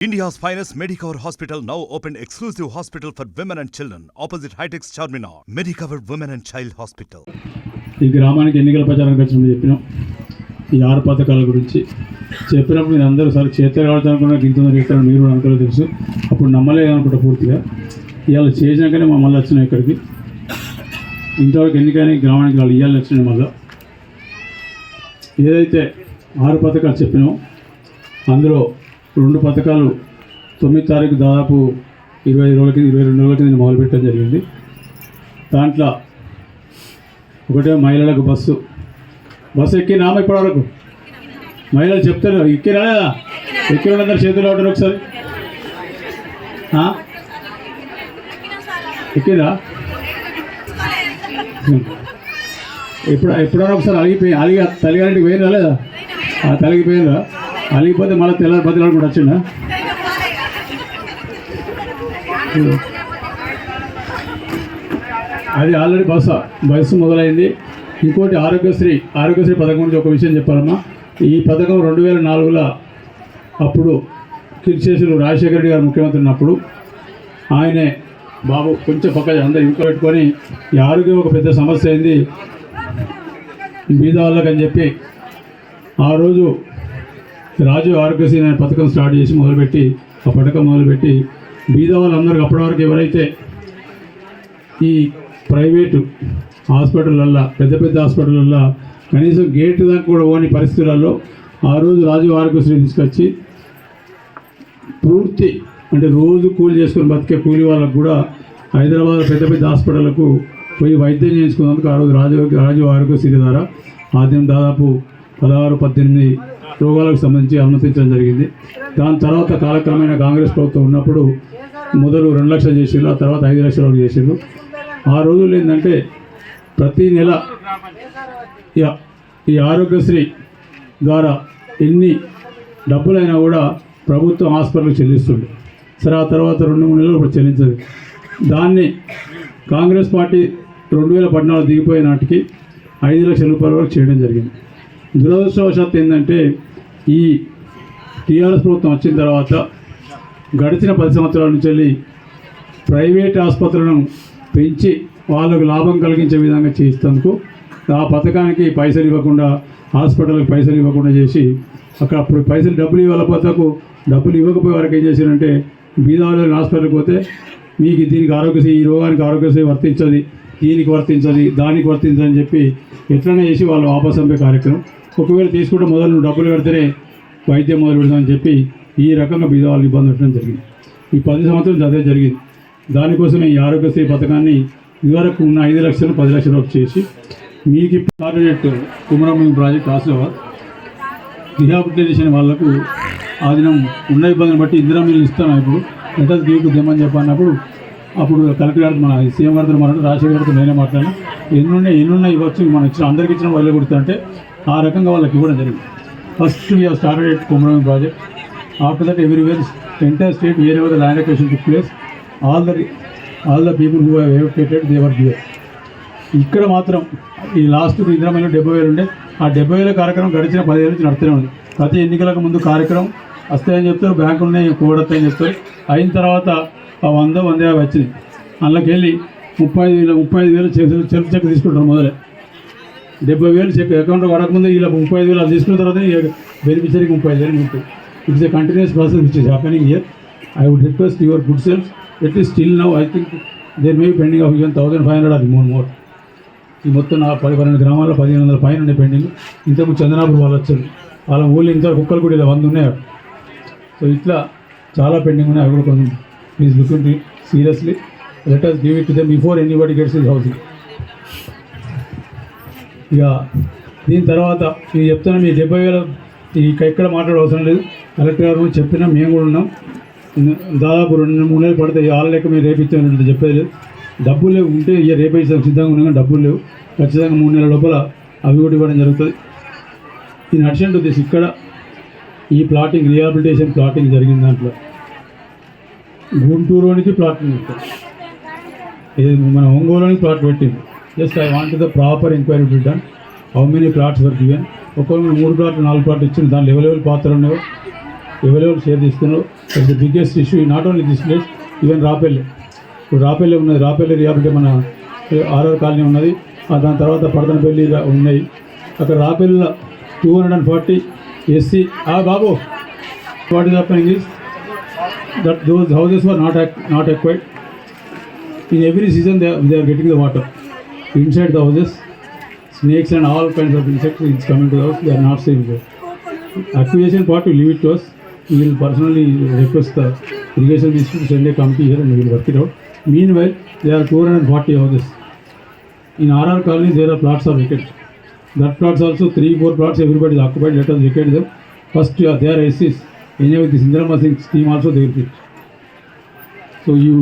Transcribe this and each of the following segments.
India's finest Medicover Hospital now opened exclusive hospital for women and children opposite Hightex Charminar. Medicover Women and Child Hospital. ఈ గ్రామానికి ఎన్నికల ప్రచారానికి వచ్చినప్పుడు చెప్పినాం ఈ 6 పథకాల గురించి చెప్పినప్పుడు మీరు అందరూ సరే చేతులు కావాలనుకున్నా గింతుందని చెప్తారు మీరు అనుకో తెలుసు అప్పుడు నమ్మలేదు అనుకుంటా పూర్తిగా ఇవాళ చేసినాకనే మళ్ళీ వచ్చినాయి ఇక్కడికి ఇంతవరకు ఎన్నికైనా గ్రామానికి వాళ్ళు ఇవ్వాలి వచ్చినాయి మళ్ళీ ఏదైతే 6 పథకాలు చెప్పినామో అందులో 2 పథకాలు 9 తారీఖు దాదాపు 25 రోజుల కింద 22 రోజుల కింద మొదలుపెట్టడం జరిగింది. దాంట్లో ఒకటే మహిళలకు బస్సు ఎక్కినామా ఇప్పటివరకు మహిళలు చెప్తారు ఎక్కినా లేదా ఎక్కిన అందరు చేతులు ఉంటారు ఒకసారి ఎక్కిరా ఎప్పుడైనా ఒకసారి అలిగి తల్లిగారింటికి పోయినా లేదా తలిగిపోయినరా అలిగిపోతే మళ్ళీ తెల్లారి బతిలాడు కూడా వచ్చిందా అది ఆల్రెడీ బస్సు మొదలైంది. ఇంకోటి ఆరోగ్యశ్రీ పథకం గురించి ఒక విషయం చెప్పాలమ్మా. ఈ పథకం 2004లో అప్పుడు కిరిశేషులు రాజశేఖర రెడ్డి గారు ముఖ్యమంత్రి ఉన్నప్పుడు ఆయనే బాబు కొంచెం పక్క అందరూ ఇంట్లో పెట్టుకొని ఈ ఆరోగ్యం ఒక పెద్ద సమస్య అయింది బీద వాళ్ళకని చెప్పి ఆ రోజు రాజు ఆరోగ్యశ్రీ అనే పథకం స్టార్ట్ చేసి ఆ పథకం మొదలుపెట్టి బీద వాళ్ళందరికీ అప్పటివరకు ఎవరైతే ఈ ప్రైవేటు హాస్పిటళ్ళల్లో పెద్ద హాస్పిటళ్ళల్లో కనీసం గేటు దాకా కూడా పోని పరిస్థితులలో ఆ రోజు రాజు ఆరోగ్యశ్రీ తీసుకొచ్చి పూర్తి అంటే రోజు కూలి చేసుకొని బతికే కూలి వాళ్ళకు కూడా హైదరాబాద్ పెద్ద హాస్పిటళ్లకు పోయి వైద్యం చేయించుకున్నందుకు ఆ రోజు రాజు ఆరోగ్యశ్రీ ద్వారా ఆద్యం దాదాపు 16-18 రోగాలకు సంబంధించి అనుమతించడం జరిగింది. దాని తర్వాత కాలక్రమేణా కాంగ్రెస్ ప్రభుత్వం ఉన్నప్పుడు మొదలు 2 లక్షలు చేసిర్రు, ఆ తర్వాత 5 లక్షల వరకు చేసిర్రు. ఆ రోజుల్లో ఏంటంటే ప్రతి నెల ఈ ఆరోగ్యశ్రీ ద్వారా ఎన్ని డబ్బులైనా కూడా ప్రభుత్వం హాస్పిటల్కి చెల్లిస్తుంది. సరే ఆ తర్వాత 2-3 నెలలు ఇప్పుడు చెల్లించదు. దాన్ని కాంగ్రెస్ పార్టీ 2014 దిగిపోయే నాటికి 5 లక్షల రూపాయల వరకు చేయడం జరిగింది. దురదృష్టవశాత్తు ఏంటంటే ఈ టీఆర్ఎస్ ప్రభుత్వం వచ్చిన తర్వాత గడిచిన 10 సంవత్సరాల నుంచి వెళ్ళి ప్రైవేట్ ఆసుపత్రులను పెంచి వాళ్ళకు లాభం కలిగించే విధంగా చేయిస్తేందుకు ఆ పథకానికి పైసలు ఇవ్వకుండా హాస్పిటల్కి పైసలు ఇవ్వకుండా చేసి అక్కడ అప్పుడు డబ్బులు ఇవ్వకపోతేకు డబ్బులు ఇవ్వకపోయే వరకు ఏం చేశారంటే బీదవాళ్ళని హాస్పిటల్కి పోతే మీకు దీనికి ఆరోగ్యశ్రీ ఈ రోగానికి ఆరోగ్యశ్రీ వర్తించదు, దీనికి వర్తించదు, దానికి వర్తించదు అని చెప్పి ఎట్లనే చేసి వాళ్ళు వాపసు పంపే కార్యక్రమం. ఒకవేళ తీసుకుంటే మొదలు డబ్బులు పెడితేనే వైద్యం మొదలు పెడతామని చెప్పి ఈ రకంగా బీదవాళ్ళకి ఇబ్బంది పెట్టడం జరిగింది. ఈ 10 సంవత్సరాలు అదే జరిగింది. దానికోసమే ఈ ఆరోగ్యశ్రీ పథకాన్ని ఇదివరకు ఉన్న 5 లక్షలు 10 లక్షల వరకు చేసి మీకు టార్గెట్ కుమరభూమి ప్రాజెక్ట్ ఆసిఫాబాద్ రిహాబిలిటేషన్ వాళ్లకు ఆ దినం ఉన్న ఇబ్బందిని బట్టి ఇందిరా మిల్లు ఇస్తాను ఇప్పుడు లెటర్స్ గివ్ దేమని చెప్పన్నప్పుడు అప్పుడు కలెక్టర్ గారు మన సీఎం గారితో మాట్లాడి రాజశేఖర్ గారితో నేనే మాట్లాడినా ఎన్నున్నాయి ఇవ్వచ్చు మనం ఇచ్చిన అందరికి ఇచ్చిన వాళ్ళే కుడుతుంటే ఆ రకంగా వాళ్ళకి ఇవ్వడం జరిగింది. First we have started Kumarabhumi project. After that everywhere entire state where ever the land acquisition took place all the people who have evacuated they were here. ఇక్కడ మాత్రం ఈ లాస్ట్ ఇందిరామిల్లు 70,000 ఉండే ఆ 70,000 కార్యక్రమం గడిచిన 10 ఏళ్ళ నుంచి నడుస్తూనే ఉంది. ప్రతి ఎన్నికలకు ముందు కార్యక్రమం వస్తాయని చెప్తారు, బ్యాంకులు ఉన్నాయి కూడతాయని చెప్తారు. అయిన తర్వాత 100-150 వచ్చినాయి. అందులోకి వెళ్ళి 35,000 చెక్ తీసుకుంటారు మొదలే 70,000 చెక్ అకౌంట్లో పడకముందు ఇలా 35,000 అది తీసుకున్న తర్వాత బెనిఫిషరీకి 35,000 ఉంటుంది. It's a continuous process which is happening here. I would request your good self at is still now I think there may be pending of even 1,500 or more. ఈ మొత్తం 12 గ్రామాల్లో 1,500 పైన ఉండే పెండింగ్. ఇంతకు చందనాపూర్ వాళ్ళు వచ్చారు, వాళ్ళ ఊళ్ళో ఇంత కుక్కలు కూడా ఇలా 100 ఉన్నాయి. సో ఇట్లా చాలా పెండింగ్ ఉన్నాయి. అవి కూడా కొంచెం please look into it seriously. Let us give it to them before anybody gets his housing. ఇక దీని తర్వాత మీరు చెప్తున్నా మీ 70,000 ఎక్కడ మాట్లాడే అవసరం లేదు. కలెక్టర్ గారు చెప్పినా మేము కూడా ఉన్నాం. దాదాపు 2-3 నెలలు పడితే వాళ్ళ లెక్క మీరు రేపిస్తామని చెప్పేది లేదు. డబ్బులు లేవు ఉంటే ఇక రేపేసాం సిద్ధంగా ఉన్నాం, డబ్బులు లేవు. ఖచ్చితంగా 3 నెలల లోపల అవి కూడా ఇవ్వడం జరుగుతుంది. ఇన్ అడిషన్ టు దిస్ ఇక్కడ ఈ ప్లాటింగ్ రిహాబిలిటేషన్ ప్లాటింగ్ జరిగిన దాంట్లో గుంటూరులోనికి ప్లాటింగ్ ఉంటుంది, మన ఒంగోలులోనికి ప్లాట్ పెట్టింది. Just I want the proper enquiry be done. How many plots were given. ఒక్కొక్కరు 3 ప్లాట్లు 4 ప్లాట్లు ఇచ్చిన దాని లెవెల్ పాత్రలు ఉన్నాయో ఎవరెవరు షేర్ తీసుకున్నారు. The biggest issue not only this place, even Rapalle. ఇప్పుడు రాపల్లె ఉన్నది, రాపల్లె రియాబిలిటీ మన ఆర్ఆర్ కాలనీ ఉన్నది, దాని తర్వాత పడతనపల్లి ఉన్నాయి. అక్కడ Rapalle 240 SC. Babu, what is happening is that those houses were not acquired. In every season they are getting the water inside the houses. Snakes and all kinds of insects is coming to the house. They are not safe there. Acquisition part will leave it to us. We will personally request the irrigation ministry to send a committee here and we will work it out. Meanwhile, there are 240 houses. In RR colony, there are plots are vacant. That plots also 3-4 plots everybody is occupied. Let us vacate them. First, they are SCs. Anyway, this Indirama Singh scheme also they will fit. So you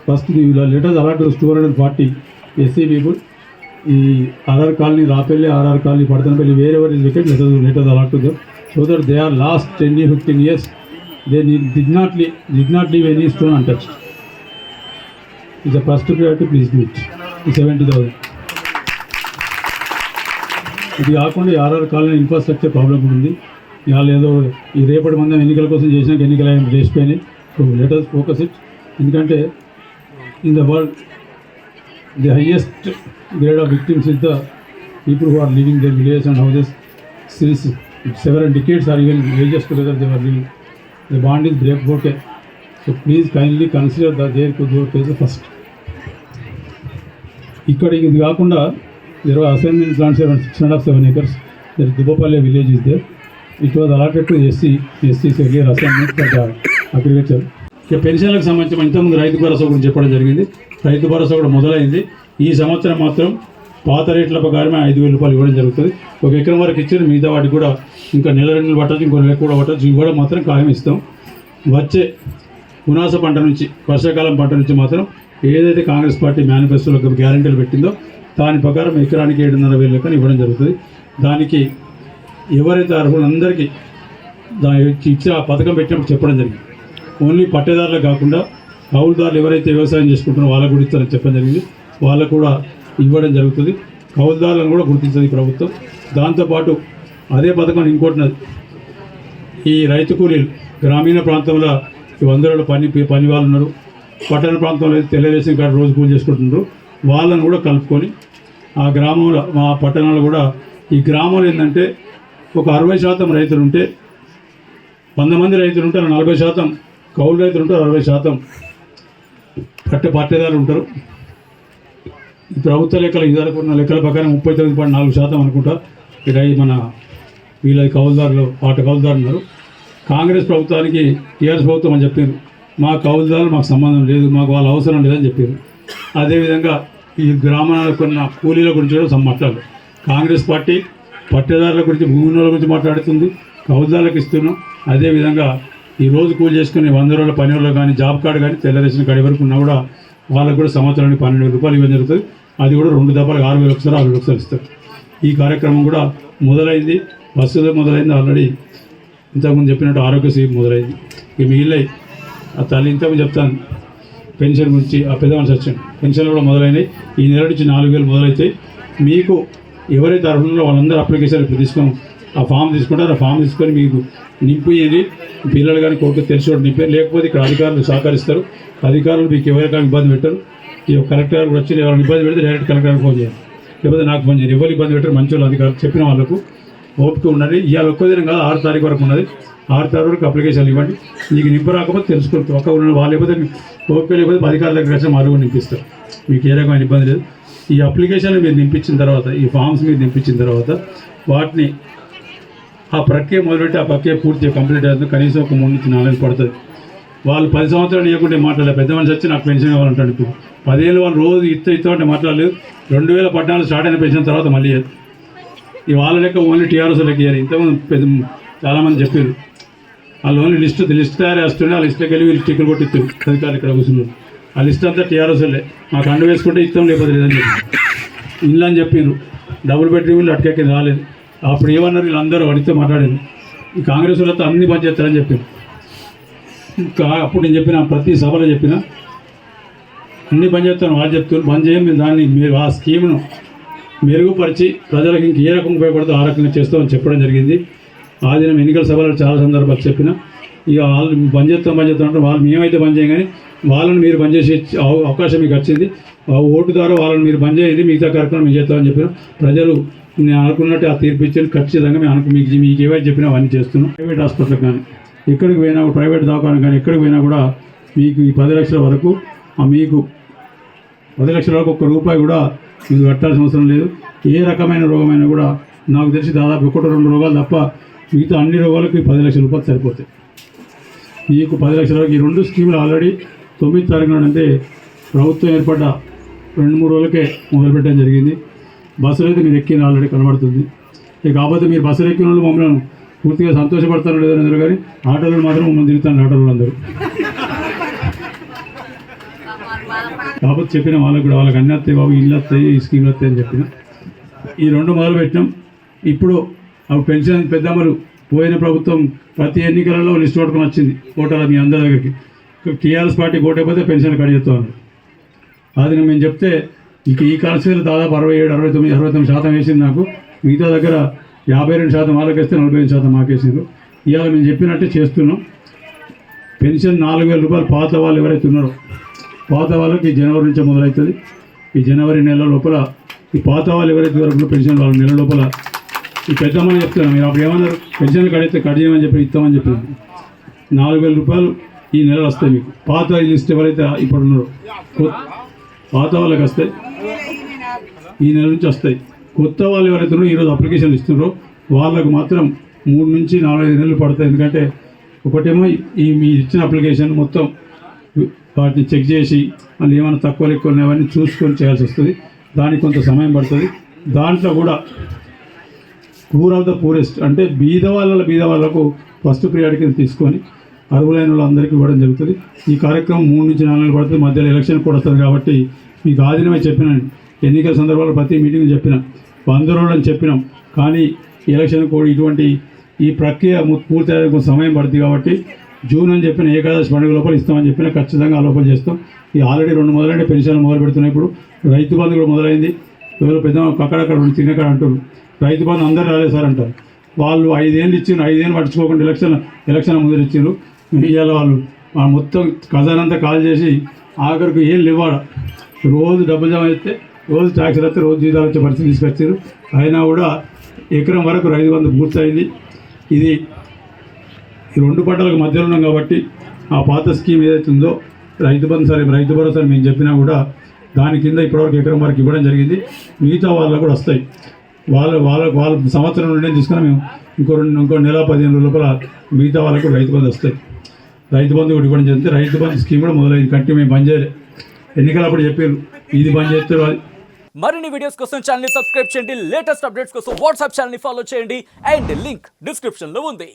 first let us allot those 240 SC people. ఈ RR colony, Rapalli, RR colony, Padatanapalli, wherever is vacant, let us allot to them, so that they are last 10-15 years they did not leave any stone untouched. It's a first priority, please do it. 70,000. ఇది కాకుండా RR colony infrastructure problem ఉంది. ఇవాళ ఏదో ఈ రేపటి మందం ఎన్నికల కోసం చేసినాక ఎన్నికలు ఆయన చేసిపోయినాయి. So let us focus it. ఎందుకంటే in the world the highest grade of victims is the people who are living their villages and houses since several decades or even ages together they were living. The bond is broken. So please kindly consider their case first. ఇక్కడ ఇది కాకుండా there were assignment plants around 6.5-7 acres. There is Dubapalli village is there. It was allotted to SC's earlier assignment for the agriculture. ఇక పెన్షన్లకు సంబంధించి ఇంతకుముందు రైతు భరోసా గురించి చెప్పడం జరిగింది. రైతు భరోసా కూడా మొదలైంది. ఈ సంవత్సరం మాత్రం పాత రేట్ల ప్రకారమే 5,000 రూపాయలు ఇవ్వడం జరుగుతుంది. 1 ఎకరం వరకు ఇచ్చారు, మిగతా వాటికి కూడా ఇంకా నెల 2 నెలలు పట్టచ్చు, ఇంకో నెల కూడా పట్టచ్చు. ఇవ్వడం మాత్రం ఖాయం ఇస్తాం. వచ్చే పునాస పంట నుంచి, వర్షాకాలం పంట నుంచి మాత్రం ఏదైతే కాంగ్రెస్ పార్టీ మేనిఫెస్టోలో గ్యారెంటీలు పెట్టిందో దాని ప్రకారం ఎకరానికి 7,500 లెక్కన ఇవ్వడం జరుగుతుంది. దానికి ఎవరైతే అర్హులందరికీ ఇచ్చే ఆ పథకం పెట్టినప్పుడు చెప్పడం జరిగింది. ఓన్లీ పట్టేదారులకు కాకుండా కౌలుదారులు ఎవరైతే వ్యవసాయం చేసుకుంటున్నారో వాళ్ళకు కూడా ఇస్తారని చెప్పడం జరిగింది. వాళ్ళకు కూడా ఇవ్వడం జరుగుతుంది. కౌలుదారులను కూడా గుర్తించింది ప్రభుత్వం. దాంతోపాటు అదే పథకం ఇంకోటినది, ఈ రైతు కూలీలు గ్రామీణ ప్రాంతంలో 100 రోజుల పని వాళ్ళు ఉన్నారు, పట్టణ ప్రాంతంలో అయితే తెల్ల రేషన్ కార్డు రోజు కూలి చేసుకుంటున్నారు. వాళ్ళని కూడా కలుపుకొని ఆ గ్రామంలో, మా పట్టణాల్లో కూడా ఈ గ్రామంలో ఏంటంటే ఒక 60% రైతులు ఉంటే, 100 మంది రైతులు ఉంటారు, 40% కౌలు రైతులు ఉంటారు, 60% పట్టేదారులు ఉంటారు. ఈ ప్రభుత్వ లెక్కలు ఇదివరకు ఉన్న లెక్కల ప్రకారం 39.4% అనుకుంటా మన వీళ్ళ కౌలుదారులు, పాట కౌలుదారులు ఉన్నారు. కాంగ్రెస్ ప్రభుత్వానికి టీఆర్ఎస్ ప్రభుత్వం అని చెప్పారు, మా కౌలుదారులు మాకు సంబంధం లేదు, మాకు వాళ్ళ అవసరం లేదని చెప్పారు. అదేవిధంగా ఈ గ్రామాలకు ఉన్న కూలీల గురించి కూడా మాట్లాడారు. కాంగ్రెస్ పార్టీ పట్టేదారుల గురించి, భూముల గురించి మాట్లాడుతుంది, కౌలుదారులకు ఇస్తున్నాం. అదేవిధంగా ఈ రోజు కూలి చేసుకుని 100 రోజుల పని వాళ్ళు కానీ, జాబ్ కార్డు కానీ, తెల్ల రేషన్ కార్డు ఎవరికి ఉన్నా కూడా వాళ్ళకు కూడా సంవత్సరానికి 12,000 రూపాయలు ఇవ్వడం జరుగుతుంది. అది కూడా 2 దఫాలు 6,000 ఒకసారి 6,000 ఒకసారి ఇస్తారు. ఈ కార్యక్రమం కూడా మొదలైంది, బస్సులో మొదలైంది. ఆల్రెడీ ఇంతకుముందు చెప్పినట్టు ఆరోగ్యశ్రీ మొదలైంది. ఇక మిగిలిన ఆ తల్లి ఇంతకుముందు చెప్తాను పెన్షన్ గురించి, ఆ పెద్దవాళ్ళు చచ్చాను పెన్షన్లు కూడా మొదలైనవి. ఈ నెల నుంచి 4,000 మొదలవుతాయి. మీకు ఎవరైతే అర్హుల్లో వాళ్ళందరూ అప్లికేషన్ ఇప్పుడు తీసుకొని ఆ ఫామ్ తీసుకుంటారు. ఆ ఫామ్ తీసుకొని మీకు నింపియండి. పిల్లలు కానీ కొడుకు తెలిసి నింపారు. లేకపోతే ఇక్కడ అధికారులు సహకరిస్తారు. అధికారులు మీకు ఎవరికైనా ఇబ్బంది పెట్టరు. ఈ కలెక్టర్ గారు వచ్చి ఎవరైనా ఇబ్బంది పెడితే డైరెక్ట్ కలెక్టర్ గారికి ఫోన్ చేయాలి, లేకపోతే నాకు ఫోన్ చేయాలి. ఎవరు ఇబ్బంది పెట్టారు మంచి వాళ్ళు అధికారులు చెప్పిన వాళ్ళకు ఓపిక ఉండండి. ఇవాళ ఒక్క దినం కాదు, 6 తారీఖు వరకు ఉన్నది. 6 తారీఖు వరకు అప్లికేషన్లు ఇవ్వండి. మీకు నింప రాకపోతే తెలుసుకుంటారు. ఒక్క ఉన్న వాళ్ళు లేకపోతే ఓపిక లేకపోతే అధికారుల దగ్గర వచ్చి మరుగురు నింపిస్తారు. మీకు ఏ రకమైన ఇబ్బంది లేదు. ఈ అప్లికేషన్లు మీరు నింపించిన తర్వాత, ఈ ఫామ్స్ మీరు నింపించిన తర్వాత వాటిని ఆ ప్రక్రియ మొదలుపెట్టి ఆ ప్రక్రియ పూర్తిగా కంప్లీట్ అవుతుంది. కనీసం ఒక 3 నుంచి 4 నెలలు పడుతుంది. వాళ్ళు 10 సంవత్సరాలు ఇవ్వకుంటే మాట్లాడలేదు. పెద్ద మనిషి వచ్చి నాకు పెన్షన్ కావాలంటాడు. ఇప్పుడు 10 ఏళ్ళు వాళ్ళు రోజు ఇస్తామంటే మాట్లాడలేదు. 2014 స్టార్ట్ అయిన పెన్షన్ తర్వాత మళ్ళీ ఈ వాళ్ళ లెక్క ఓన్లీ టీఆర్ఎస్ లెక్క ఇవ్వాలి. ఇంతకుముందు చాలామంది చెప్పారు వాళ్ళు ఓన్లీ లిస్ట్ తయారు చేస్తుండే. ఆ లిస్టులోకి వెళ్ళి వీళ్ళు టిక్కులు కొట్టిస్తారు. అధికారులు ఇక్కడ కూర్చున్నారు. ఆ లిస్ట్ అంతా టీఆర్ఎస్లే. మాకు అండు వేసుకుంటే ఇస్తాం, లేకపోతే లేదని చెప్పి ఇల్లు అని చెప్పారు. డబుల్ బెడ్రూమ్ ఇల్లు అటుకెక్కి రాలేదు. అప్పుడు ఏమన్నారు వీళ్ళందరూ అడిగితే మాట్లాడారు, ఈ కాంగ్రెస్ వాళ్ళతో అన్ని బంద్ చేస్తారని చెప్పారు. అప్పుడు నేను చెప్పిన ప్రతి సభలో చెప్పిన అన్ని బంద్ చేస్తాను, వాళ్ళు చెప్తారు బంద్ చేయం. దాన్ని మీరు ఆ స్కీమ్ను మెరుగుపరిచి ప్రజలకు ఇంక ఏ రకంగా ఉపయోగపడుతుందో ఆ రకంగా చేస్తామని చెప్పడం జరిగింది. ఆ దినం ఎన్నికల సభలో చాలా సందర్భాలు చెప్పిన ఇక వాళ్ళు బంద్ చేస్తాం అంటే వాళ్ళు మేమైతే బంద్ చేయం, కానీ వాళ్ళని మీరు బంద్ చేసే అవకాశం మీకు వచ్చింది. ఆ ఓటు ద్వారా వాళ్ళని మీరు బంద్ చేయండి, మిగతా కార్యక్రమం మేము చేస్తామని చెప్పిన ప్రజలు నేను అనుకున్నట్టు ఆ తీర్పు ఇచ్చాను. ఖచ్చితంగా మేము మీకు ఏవైతే చెప్పినా అవన్నీ చేస్తున్నాం. ప్రైవేట్ హాస్పిటల్ కానీ ఎక్కడికి పోయినా, ప్రైవేట్ దవాఖాన కానీ ఎక్కడికి పోయినా కూడా మీకు ఈ 10 లక్షల వరకు మీకు 10 లక్షల వరకు ₹1 కూడా మీకు కట్టాల్సిన అవసరం లేదు. ఏ రకమైన రోగమైనా కూడా నాకు తెలిసి దాదాపు 1-2 రోగాలు తప్ప మిగతా అన్ని రోగాలకు ఈ 10 లక్షల రూపాయలు సరిపోతాయి. మీకు 10 లక్షల వరకు ఈ 2 స్కీములు ఆల్రెడీ 9 తారీఖు నాడు అంటే ప్రభుత్వం ఏర్పడ్డ 2-3 రోజులకే మొదలుపెట్టడం జరిగింది. బస్సులు అయితే మీరు ఎక్కిన ఆల్రెడీ కనబడుతుంది. ఇక కాకపోతే మీరు బస్సులు ఎక్కిన వాళ్ళు మమ్మల్ని పూర్తిగా సంతోషపడతారో లేదో అందరూ, కానీ ఆటోలు మాత్రం మమ్మల్ని తిరుగుతాను ఆటోలు అందరూ. కాకపోతే చెప్పిన వాళ్ళకు కూడా వాళ్ళకి అన్నీ వస్తాయి బాబు, ఇల్లు వస్తాయి, ఈ స్కీమ్లు వస్తాయి అని చెప్పిన. ఈ 2 మొదలు పెట్టినాం. ఇప్పుడు అప్పుడు పెన్షన్ పెద్దమ్మలు పోయిన ప్రభుత్వం ప్రతి ఎన్నికలలో లిస్ట్ పట్టుకొని వచ్చింది ఓటర్ల మీ అందరి దగ్గరికి. టీఆర్ఎస్ పార్టీ ఓటైపోతే పెన్షన్ కట్ చేస్తామన్నారు. అది మేము చెప్తే ఇక ఈ కాన్స్టిట్యూన్సీలో దాదాపు 67-69% వేసింది నాకు. మిగతా దగ్గర 52% వాళ్ళకి వేస్తే 45% మాకేసిండ్రు. ఇవాళ మేము చెప్పినట్టే చేస్తున్నాం. పెన్షన్ ₹4,000 పాత వాళ్ళు ఎవరైతే ఉన్నారో పాత వాళ్ళకి జనవరి నుంచి మొదలవుతుంది. ఈ జనవరి నెల లోపల ఈ పాత వాళ్ళు ఎవరైతే వరకు పెన్షన్ వాళ్ళ నెల లోపల ఈ పెద్దమ్మని చెప్తున్నాం. మీరు అప్పుడు ఏమన్నారు, పెన్షన్లు కడితే కట్ చేయమని చెప్పి ఇస్తామని చెప్పారు. ₹4,000 ఈ నెల వస్తాయి మీకు. పాత లిస్ట్ ఎవరైతే ఇప్పుడు ఉన్నారో పాత వాళ్ళకి వస్తాయి, ఈ నెల నుంచి వస్తాయి. కొత్త వాళ్ళు ఎవరైతే ఉన్నారో ఈరోజు అప్లికేషన్లు ఇస్తున్నారో వాళ్ళకు మాత్రం 3 నుంచి 4-5 నెలలు పడతాయి. ఎందుకంటే ఒకటేమో ఈ మీరు ఇచ్చిన అప్లికేషన్ మొత్తం వాటిని చెక్ చేసి మళ్ళీ ఏమైనా తక్కువ ఎక్కువ ఉన్నాయని చూసుకొని చేయాల్సి వస్తుంది. దానికి కొంత సమయం పడుతుంది. దాంట్లో కూడా పూర్ ఆఫ్ ద పూరెస్ట్ అంటే బీద వాళ్ళకు ఫస్ట్ ప్రియారిటీ కింద తీసుకొని అర్హులైన వాళ్ళందరికీ ఇవ్వడం జరుగుతుంది. ఈ కార్యక్రమం 3 నుంచి 4 నెలలు పడుతుంది. మధ్యలో ఎలక్షన్ కూడా వస్తుంది కాబట్టి మీకు ఆదినమే చెప్పినాను. ఎన్నికల సందర్భాల్లో ప్రతి మీటింగ్ చెప్పినాం, 100 రోజులని చెప్పినాం. కానీ ఎలక్షన్ కూడా ఇటువంటి ఈ ప్రక్రియ పూర్తి సమయం పడుతుంది కాబట్టి జూన్ అని చెప్పిన ఏకాదశి పండుగ లోపల ఇస్తామని చెప్పిన ఖచ్చితంగా ఆ లోపల చేస్తాం. ఈ ఆల్రెడీ 2 మొదలైన పెన్షన్లు మొదలు పెడుతున్నాయి. ఇప్పుడు రైతు బంధు కూడా మొదలైంది. ఎవరు పెద్ద అక్కడక్కడ తినక్కడ అంటారు రైతు బంధు అందరూ రాలేదు సార్ అంటారు. వాళ్ళు 5 ఏళ్ళు ఇచ్చిండ్రు, 5 ఏళ్ళు పట్టించుకోకుండా ఎలక్షన్ ముందు ఇచ్చిండ్రు. ఇవాళ వాళ్ళు మొత్తం ఖజానంతా కాల్ చేసి ఆఖరికి ఏళ్ళు ఇవ్వాడ రోజు డబ్బులు జమ అయితే రోజు ట్యాక్స్ వస్తే రోజు జీతాలు వచ్చే పరిస్థితి తీసుకొచ్చారు. అయినా కూడా ఎకరం వరకు రైతు బంధు పూర్తయింది. ఇది ఈ 2 పంటలకు మధ్యలో ఉన్నాం కాబట్టి ఆ పాత స్కీమ్ ఏదైతే ఉందో రైతు భరోసా మేము చెప్పినా కూడా దాని కింద ఇప్పటివరకు ఎకరం వరకు ఇవ్వడం జరిగింది. మిగతా వాళ్ళకు కూడా వస్తాయి. వాళ్ళ సంవత్సరం నుండి తీసుకుని మేము ఇంకో నెల 15 రోజుల లోపల మిగతా వాళ్ళకు రైతు బంధు వస్తాయి. రైతు బంధు కూడా ఇవ్వడం జరిగింది. రైతు బంధు స్కీమ్ కూడా మొదలైంది. కంటే మేము బంద్ చేయలేదు. ఎన్నికలప్పుడు చెప్పారు ఇది బంద్ చేస్తారు. అది మరిన్ని వీడియోస్ కోసం ఛానల్ ని సబ్స్క్రైబ్ చేయండి. లేటెస్ట్ అప్డేట్స్ కోసం వాట్సాప్ ఛానల్ ని ఫాలో చేయండి. అండ్ లింక్ డిస్క్రిప్షన్ లో ఉంది.